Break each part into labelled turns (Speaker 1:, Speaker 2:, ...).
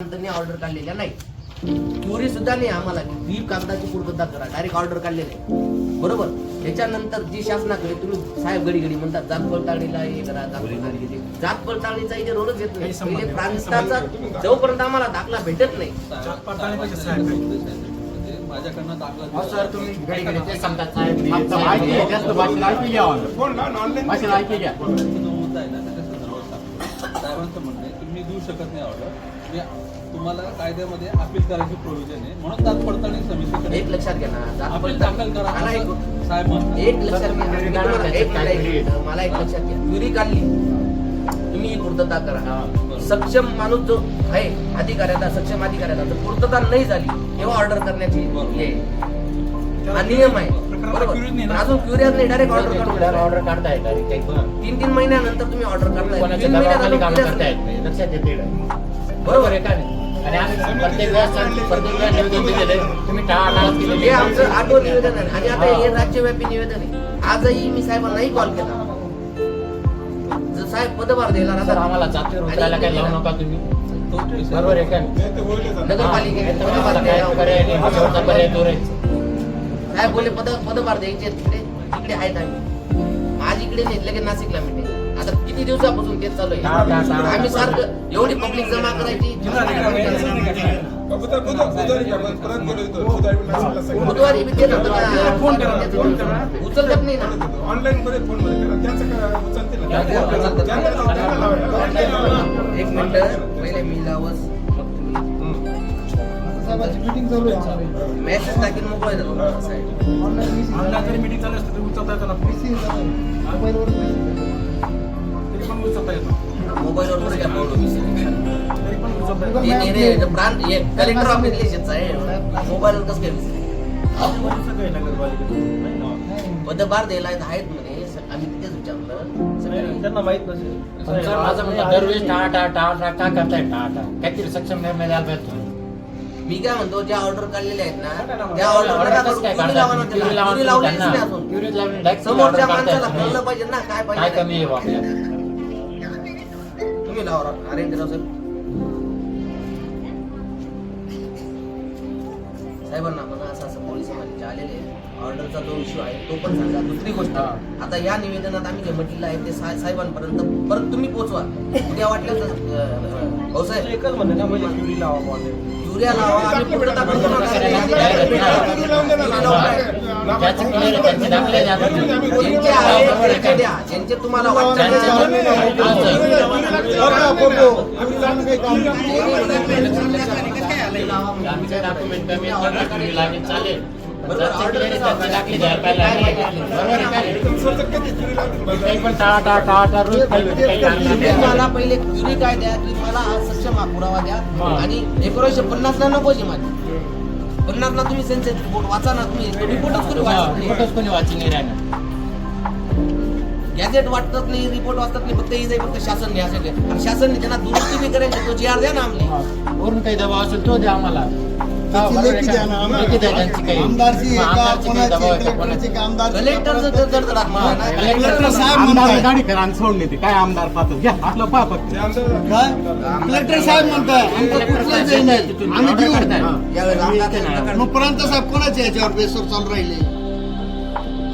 Speaker 1: Order काढलेल्या नाही, Curie सुद्धा नाही आम्हाला ही कागदाची पूर्तता करा, डायरेक्ट ऑर्डर काढलेले बरोबर. त्याच्यानंतर जी शासनाकडे तुम्ही साहेब घडी घडी म्हणतात जात पडताळणीला हे करा, जात पडताळणीचा इथे रोलच येत नाही. पहिले प्रांताचा जोपर्यंत आम्हाला दाखला भेटत नाही
Speaker 2: माझ्याकडनं दाखला
Speaker 3: तुम्ही घडी घडी ते सांगतात
Speaker 2: साहेबांचं म्हणणं आहे तुम्ही देऊ शकत नाही ऑर्डर, तुम्हाला कायद्यामध्ये अपील करायची प्रोव्हिजन आहे, म्हणून जात पडताळणी समितीकडे
Speaker 1: एक लक्षात घ्या ना,
Speaker 2: अपील दाखल करा साहेब म्हणतात.
Speaker 1: एक लक्षात घ्या, मला एक लक्षात घ्या, क्युरी काढली तुम्ही ही पूर्तता करा. सक्षम माणूस जो आहे अधिकाऱ्याचा, सक्षम अधिकाऱ्याचा जर पूर्तता नाही झाली तेव्हा ऑर्डर करण्याची हा नियम आहे बरोबर. अजून क्युरियस नाही, डायरेक्ट
Speaker 3: ऑर्डर काढताय
Speaker 1: 3 महिन्यानंतर तुम्ही ऑर्डर करताय,
Speaker 3: लक्षात येते बरोबर आहे का नाही. आणि आम्ही प्रत्येक वेळेस निवेदन दिलेले तुम्ही
Speaker 1: हे आमचं आठवण निवेदन आहे. आणि आता हे राज्यव्यापी निवेदन आहे. आजही मी साहेबांनाही कॉल केला, जर साहेब पदभार द्यायला
Speaker 3: सर आम्हाला जातीय उतरायला काही लावू नका तुम्ही, बरोबर आहे का.
Speaker 1: नगरपालिकेत साहेब बोले पदभार द्यायचे तिकडे आहेत आम्ही, माझ इकडे नाही लगेच नाशिकला मिळते. आता किती दिवसापासून तेच चालू आहे. आम्ही सारखं एवढी पब्लिक जमा करायची, बुधवारी बी तेच होतं ना, उचलत नाही ना
Speaker 4: ऑनलाईन मध्ये फोन
Speaker 1: एक मिनिट पहिले मी लावस
Speaker 5: मीटिंग चालू आहे,
Speaker 1: मेसेज टाकीन मोकळा येतो साहेब.
Speaker 5: ऑनलाईन मीटिंग चालू असते उचलता येतो मोबाईलवर तरी पण उचलता येतो,
Speaker 1: मोबाईलवर कसं काय पावलो
Speaker 5: तरी पण उचलता
Speaker 1: ब्रांच कलेक्टर ऑफिस आहे, मोबाईलवर कसं काय पदभार द्यायला आहेत म्हणे. आम्ही तिथेच विचारलं,
Speaker 5: त्यांना माहित नसेल.
Speaker 3: माझं म्हणणं दरवेळेस टाळा का करताय, टाळा काहीतरी सक्षम निर्णय द्यायला पाहिजे तुम्ही.
Speaker 1: मी काय म्हणतो ज्या ऑर्डर काढलेल्या आहेत ना त्या ऑर्डर समोरच्या माणसाला कळलं पाहिजे ना काय
Speaker 3: काय
Speaker 1: पाहिजे.
Speaker 3: कमी आहे आपल्या.
Speaker 1: तुम्ही लावा अरेंज साहेब, साहेबांना म्हणा असं असं पोलीस समाजाचे आलेले ऑर्डरचा जो इश्यू आहे तो पण सांगा. दुसरी गोष्ट आता या निवेदनात आम्ही जे म्हटलेलं आहे ते साहेबांपर्यंत परत तुम्ही पोहोचवा. उद्या वाटलं तर भाऊसाहेब
Speaker 5: एकच म्हणणं ना, म्हणजे क्युरी लावा,
Speaker 1: युरिया लावा, आम्ही पूर्तता करतो ना.
Speaker 3: त्यांचे दाखले द्या.
Speaker 1: ज्यांचे आहे त्यांचे द्या, ज्यांचे तुम्हाला वाटतं
Speaker 3: आमचे डॉक्युमेंट कमी ऑर्डर लागेल चालेल.
Speaker 1: बरोबर, ऑर्डर
Speaker 3: दाखले द्यायला पाहिजे. पण टाळा रोज
Speaker 1: तुम्ही मला पहिले क्युरी काय द्या की मला हा सक्षम हा पुरावा द्या. आणि 1950 ला नको जी माझी 50 ला तुम्ही सेन्सेस रिपोर्ट वाचा ना, तुम्ही रिपोर्टच
Speaker 3: कोणी वाची नाही राहणार.
Speaker 1: गॅजेट वाटत नाही, रिपोर्ट वाचत नाही, फक्त ही फक्त शासन घ्या सगळे. आणि शासन त्यांना दुरुस्ती बी करायची, तो GR द्या ना आमले.
Speaker 3: वरून काही दबाव असेल तो द्या आम्हाला.
Speaker 1: कलेक्टरचं
Speaker 5: सोडणे ते काय आमदार पाहतो घ्या आपलं पा फक्त कलेक्टर साहेब म्हणताय आम्ही देऊ. मग प्रांत साहेब कोणाच्या याच्यावर बेसवर चालू राहिले?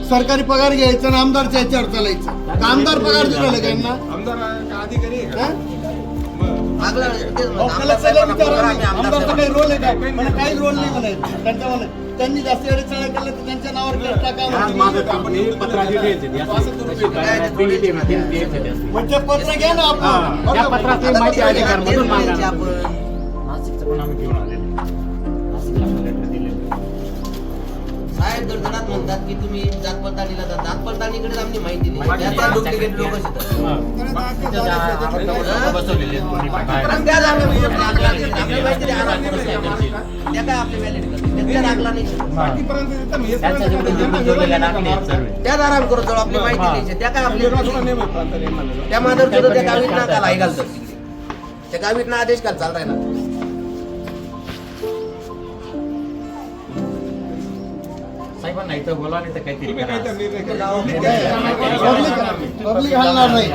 Speaker 5: सरकारी पगार घ्यायचा आणि आमदारच्या याच्यावर चालायचं. आमदार पगार देऊ राहिले त्यांना
Speaker 4: आमदार अधिकारी
Speaker 5: आमदारचा काही रोल आहे का? मला काही रोल नाही म्हणायचं त्यांच्या मला. त्यांनी जास्त वेळ चढा केलं तर त्यांच्या नावावर केस टाका. म्हणजे पत्र घ्या ना आपण.
Speaker 1: साहेब दर्शनात म्हणतात की तुम्ही जात पडताळणीला जा. जात पडताळणीकडे आमची माहिती नाही, त्याचा डुप्लिकेट लोक
Speaker 3: बसवलेले
Speaker 1: त्या काय आपली व्हॅलिड करते त्या दाखला नाही, त्या आराम करत जाऊ. आपली माहिती नाही त्या काय आपली त्या माधव त्या गावीत ना त्याला आई घालतात, त्या गावीत ना आदेश काल चाल राहिला.
Speaker 3: साहेबांना इथं बोला नाही तर काहीतरी
Speaker 4: तुम्ही
Speaker 3: करा.
Speaker 4: काहीतरी निर्णय घ्या.
Speaker 5: पब्लिक हलणार नाही.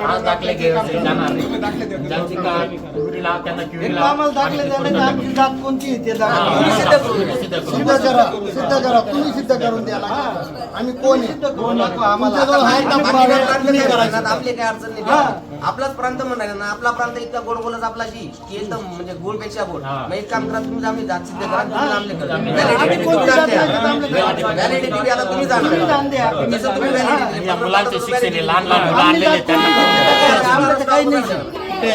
Speaker 3: आज दाखले घ्यायचे जाणार नाही.
Speaker 4: तुम्ही दाखले द्या.
Speaker 3: ज्यांची काय क्युरीला त्यांना
Speaker 5: एक
Speaker 3: क्युरीला
Speaker 5: आम्हाला दाखले द्या नाही तर आमची जात कोणची आहे ते दाखवा.
Speaker 1: तुम्ही सिद्ध करून द्या.
Speaker 3: सिद्ध करू.
Speaker 5: सिद्ध करा तुम्ही सिद्ध करून द्या आम्ही कोण आहे तुमच्याजवळ आहे का
Speaker 1: बाकीच्या
Speaker 5: पुरावे?
Speaker 1: प्रांत
Speaker 5: तुम्ही
Speaker 1: नाही
Speaker 5: करायचे.
Speaker 1: करणार, आपली काय अडचण नाही. आपलाच प्रांत म्हणाले ना, आपला प्रांत इतका गोड बोलत आपलाशी की एकदम म्हणजे गोडपेक्षा गोड.
Speaker 3: हा.
Speaker 1: मग एक काम करा, तुम्ही आम्ही जात सिद्ध करा, तुम्ही आमले करा.
Speaker 3: आम्ही
Speaker 1: Validity
Speaker 5: कोणती
Speaker 1: तुम्ही
Speaker 5: जात
Speaker 1: द्या.
Speaker 5: नाही, आम्ही करा.
Speaker 1: Validity द्यायला तुम्ही
Speaker 5: तुम्ही जाण
Speaker 1: जाणार.
Speaker 5: द्या.
Speaker 1: जसं तुम्ही validity
Speaker 3: या मुलांचे
Speaker 1: validity
Speaker 3: शिक्षण आहे, लहान लहान मुलं
Speaker 5: आम्ही
Speaker 3: आणलेले आहेत,
Speaker 5: जात कोणी
Speaker 3: त्यांना
Speaker 5: द्या. आम्हाला काही नाही.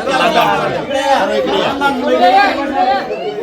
Speaker 3: लहान लहान मुलं.